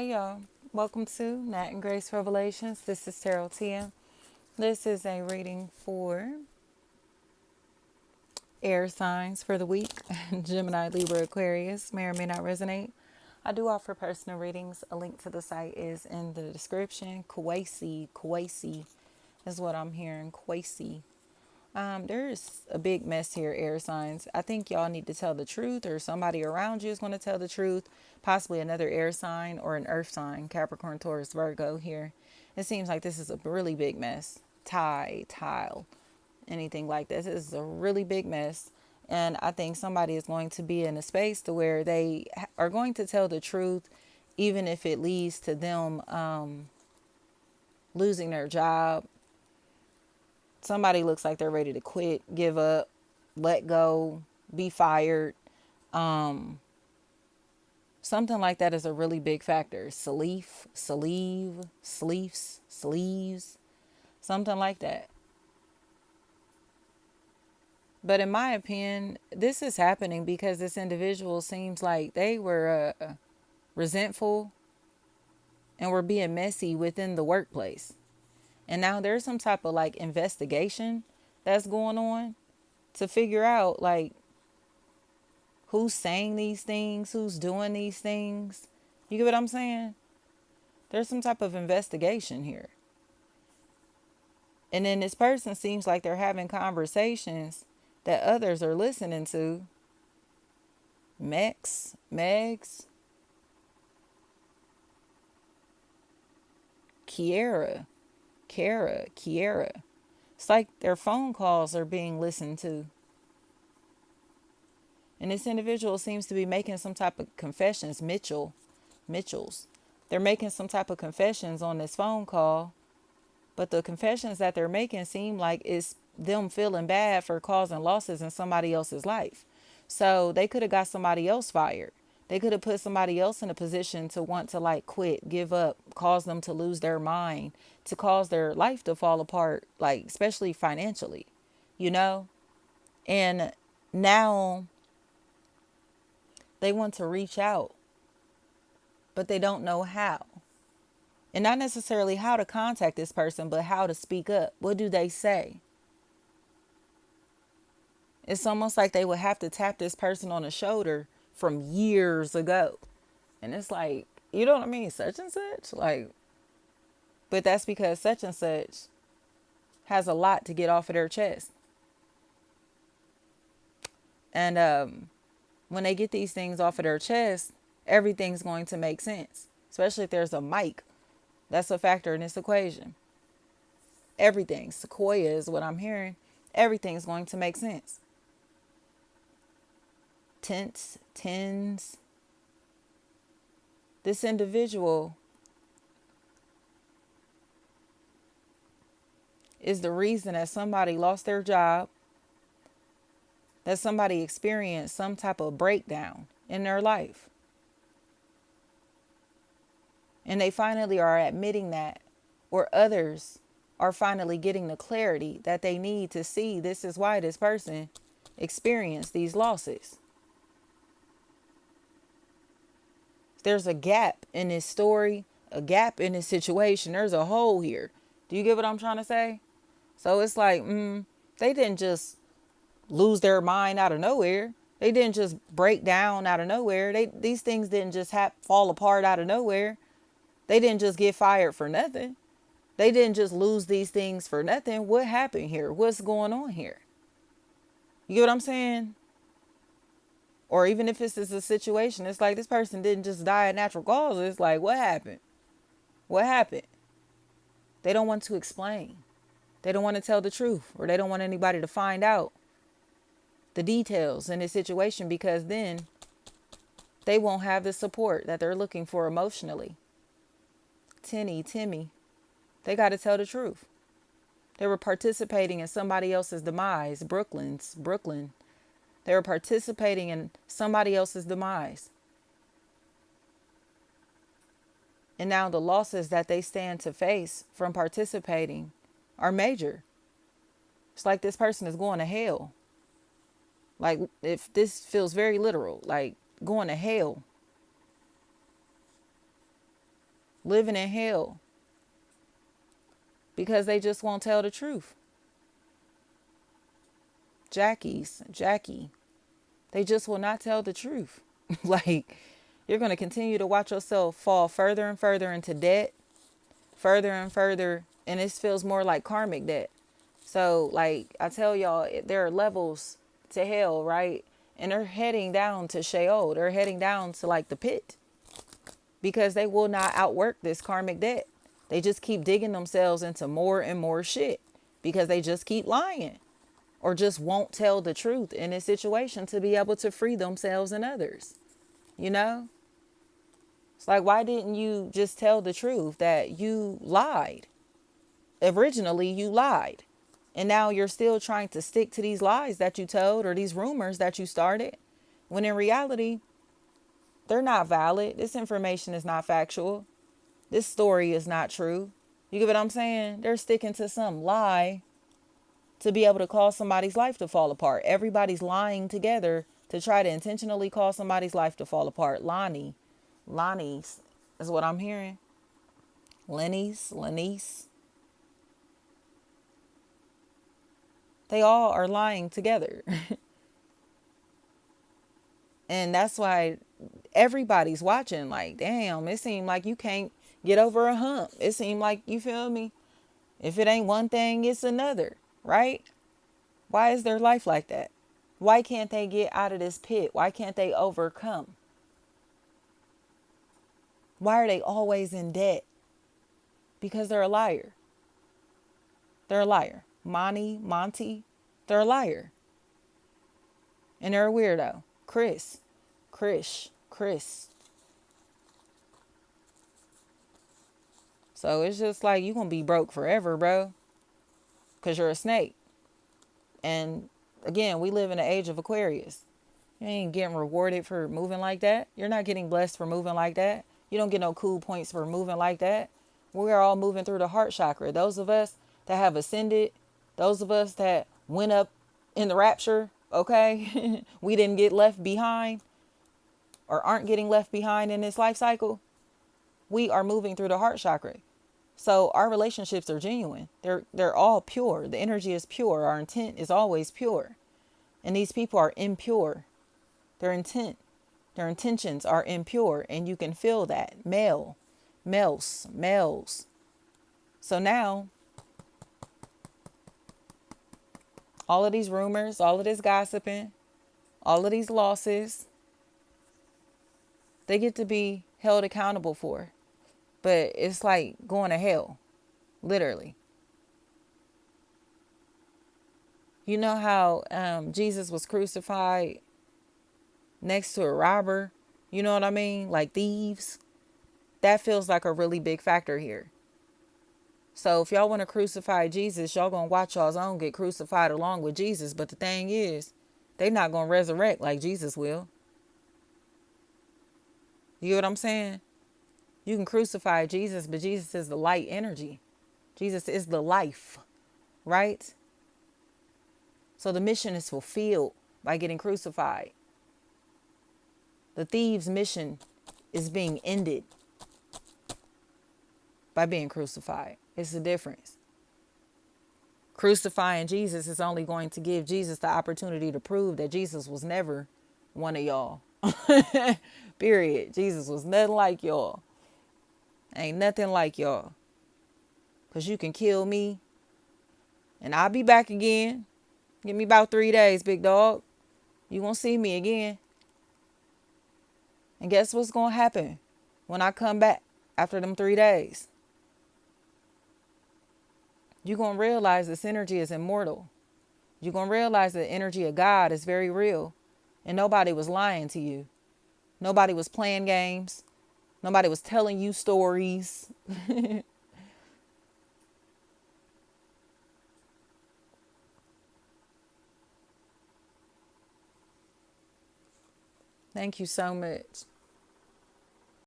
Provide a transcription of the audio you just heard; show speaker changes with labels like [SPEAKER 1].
[SPEAKER 1] Hey y'all, welcome to Nat and Grace Revelations. This is Tarot Tia. This is a reading for air signs for the week. Gemini, Libra, Aquarius may or may not resonate. I do offer personal readings. A link to the site is in the description. Kwasi is what I'm hearing. Kwasi. There's a big mess here, air signs. I think y'all need to tell the truth, or somebody around you is going to tell the truth. Possibly another air sign or an earth sign, Capricorn, Taurus, Virgo here. It seems like this is a really big mess. Tile, anything like this. This is a really big mess. And I think somebody is going to be in a space to where they are going to tell the truth, even if it leads to them losing their job. Somebody looks like they're ready to quit, give up, let go, be fired. Something like that is a really big factor. Sleeves, something like that. But in my opinion, this is happening because this individual seems like they were resentful and were being messy within the workplace. And now there's some type of like investigation that's going on to figure out like who's saying these things, who's doing these things. You get what I'm saying? There's some type of investigation here. And then this person seems like they're having conversations that others are listening to. Megs, Kiera. It's like their phone calls are being listened to. And this individual seems to be making some type of confessions. Mitchell's. They're making some type of confessions on this phone call. But the confessions that they're making seem like it's them feeling bad for causing losses in somebody else's life. So they could have got somebody else fired. They could have put somebody else in a position to want to like quit, give up, cause them to lose their mind, to cause their life to fall apart, like especially financially, you know? And now they want to reach out, but they don't know how. And not necessarily how to contact this person, but how to speak up. What do they say? It's almost like they would have to tap this person on the shoulder from years ago. And it's like, you know what I mean? Such and such. Like, but that's because such and such has a lot to get off of their chest. And when they get these things off of their chest, everything's going to make sense. Especially if there's a mic. That's a factor in this equation. Everything. Sequoia is what I'm hearing. Everything's going to make sense. Tens. This individual is the reason that somebody lost their job, that somebody experienced some type of breakdown in their life. And they finally are admitting that, or others are finally getting the clarity that they need to see this is why this person experienced these losses. There's a gap in this story, a gap in this situation. There's a hole here. Do you get what I'm trying to say? So it's like, they didn't just lose their mind out of nowhere. They didn't just break down out of nowhere. These things didn't just fall apart out of nowhere. They didn't just get fired for nothing. They didn't just lose these things for nothing. What happened here? What's going on here? You get what I'm saying? Or even if this is a situation, it's like this person didn't just die of natural causes. It's like, what happened? What happened? They don't want to explain. They don't want to tell the truth, or they don't want anybody to find out the details in this situation, because then they won't have the support that they're looking for emotionally. Timmy, they got to tell the truth. They were participating in somebody else's demise. Brooklyn. They were participating in somebody else's demise. And now the losses that they stand to face from participating are major. It's like this person is going to hell. Like, if this feels very literal, like going to hell. living in hell because they just won't tell the truth. Jackie, they just will not tell the truth. Like, you're going to continue to watch yourself fall further and further into debt, further and further, and this feels more like karmic debt. So, like I tell y'all, there are levels to hell, right? And they're heading down to Sheol. They're heading down to like the pit because they will not outwork this karmic debt. They just keep digging themselves into more and more shit because they just keep lying or just won't tell the truth in this situation to be able to free themselves and others. You know? It's like, why didn't you just tell the truth that you lied? Originally, you lied. And now you're still trying to stick to these lies that you told or these rumors that you started. When in reality, they're not valid. This information is not factual. This story is not true. You get what I'm saying? They're sticking to some lie to be able to cause somebody's life to fall apart. Everybody's lying together to try to intentionally cause somebody's life to fall apart. Lonnie's is what I'm hearing. Lenny's. They all are lying together. And that's why everybody's watching like, damn, it seemed like you can't get over a hump. It seemed like, you feel me? If it ain't one thing, it's another, right? Why is their life like that? Why can't they get out of this pit? Why can't they overcome? Why are they always in debt? Because they're a liar. They're a liar. Monty, they're a liar. And they're a weirdo. Chris. So it's just like, you gonna be broke forever, bro. Because you're a snake. And again, we live in the age of Aquarius. You ain't getting rewarded for moving like that. You're not getting blessed for moving like that. You don't get no cool points for moving like that. We are all moving through the heart chakra. Those of us that have ascended, those of us that went up in the rapture, okay? We didn't get left behind or aren't getting left behind in this life cycle. We are moving through the heart chakra. So our relationships are genuine. They're all pure. The energy is pure. Our intent is always pure. And these people are impure. Their intentions are impure, and you can feel that. Males. So now, all of these rumors, all of this gossiping, all of these losses, they get to be held accountable for. But it's like going to hell, literally. You know how Jesus was crucified next to a robber? You know what I mean? Like thieves. That feels like a really big factor here. So if y'all want to crucify Jesus, y'all going to watch y'all's own get crucified along with Jesus. But the thing is, they not going to resurrect like Jesus will. You get what I'm saying? You can crucify Jesus, but Jesus is the light energy. Jesus is the life, right? So the mission is fulfilled by getting crucified. The thief's mission is being ended by being crucified. It's the difference. Crucifying Jesus is only going to give Jesus the opportunity to prove that Jesus was never one of y'all. Period. Jesus was nothing like y'all. Ain't nothing like y'all. Because you can kill me and I'll be back again. Give me about 3 days, big dog. You won't see me again. And guess what's going to happen when I come back after them 3 days? You're going to realize this energy is immortal. You're going to realize the energy of God is very real. And nobody was lying to you. Nobody was playing games. Nobody was telling you stories. Thank you so much.